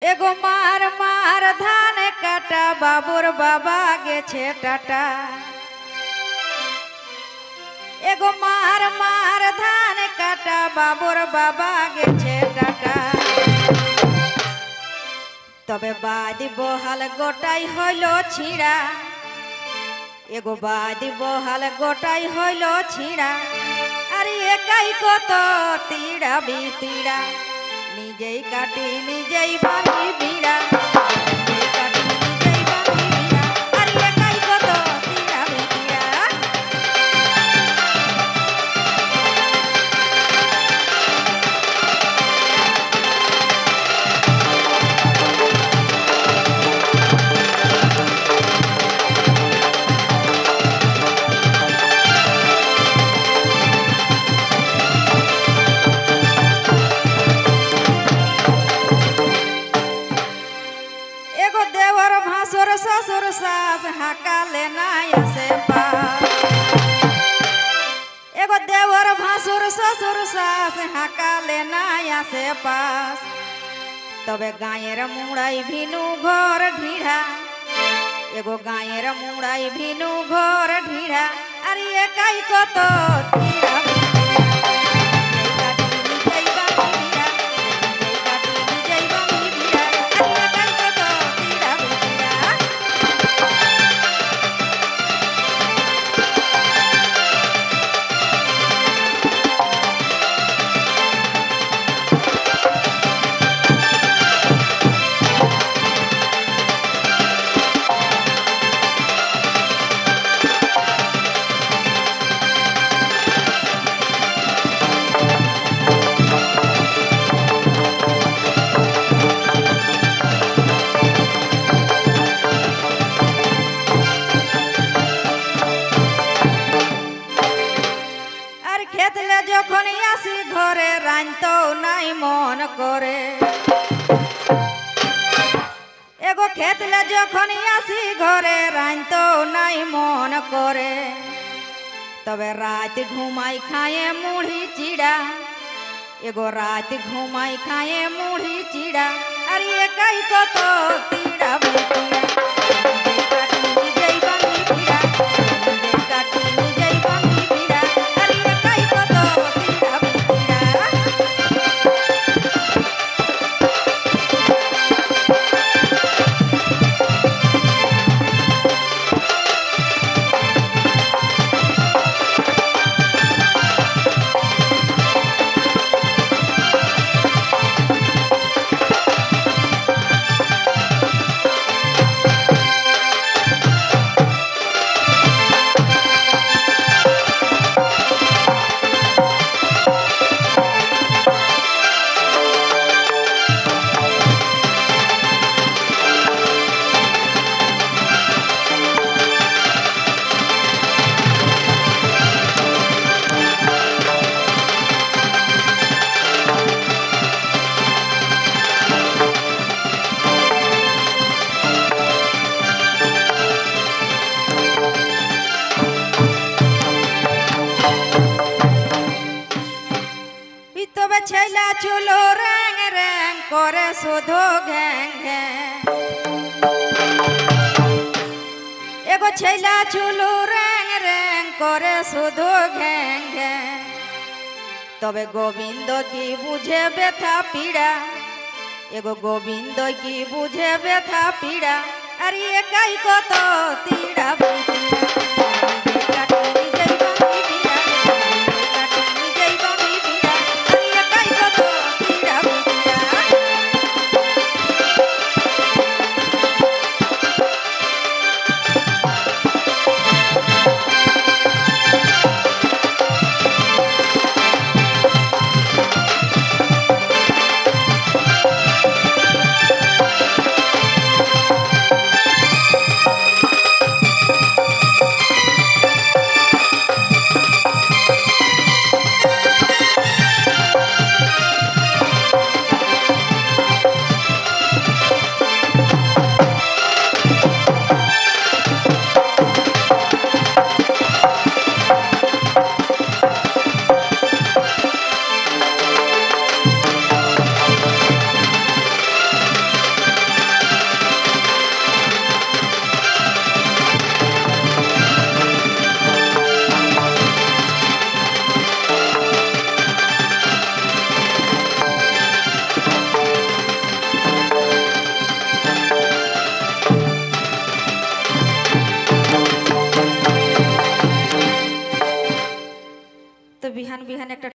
एगो मार मार धान काटा बाबुर बाबा गेछे टाटा। एगो मार मार धान काटा बाबुर बाबा गेछे टाटा। तबे बादी बहाल गोटाई हইলো ছিঁড়া। एगो बादी बहाल गोटाई हইলো ছিঁড়া। আরে একাই কত তিড়া বিতিড়া। নিজেই কাটি নিজেই বাঁধি বিড়া। নিজেই কাটি নিজেই বাঁধি বিড়া। আরে একাই কত তিড়া বিতিড়া। एगो देवर भासुर ससुर सास हाकाले नाय से पास। एगो देवर भासुर ससुर सास हाकाले नाय से पास। तबे गायेर मुड़ाई भिनु घर ढीढ़ा। एगो गायेर मुड़ाई भिनु घर ढीढ़ा। अरे एकाई कत तीड़ा खेतले যখন আসি ঘরে রাইনতো নাই মন করে। এগো খেতলে যখন আসি ঘরে রাইনতো নাই মন করে। তবে রাত ঘুমাই খায়ে মুড়ি চিড়া। এগো রাত ঘুমাই খায়ে মুড়ি চিড়া। আর একাই কত তিড়া বিতিড়া। নিজেই কাটি নিজেই বাঁধি বিড়া। নিজেই কাটি নিজেই বাঁধি বিড়া। আর একাই কত তিড়া বিতিড়া। তবে ছেলা চুলো রং রং করে শুধু ঘ্যাং ঘ্যাং। এগো ছেলা চুলো রং রং করে শুধু ঘ্যাং ঘ্যাং। তবে গোবিন্দ কি বুঝে ব্যথা পীড়া। এগো গোবিন্দ কি বুঝে ব্যথা পীড়া। আর একাই কত তিড়া বিতিড়া। নিজেই কাটি নিজেই বাঁধি বিড়া। নিজেই কাটি নিজেই বাঁধি বিড়া। আর একাই কত তিড়া বিতিড়া। তো বিহান বিহান একটা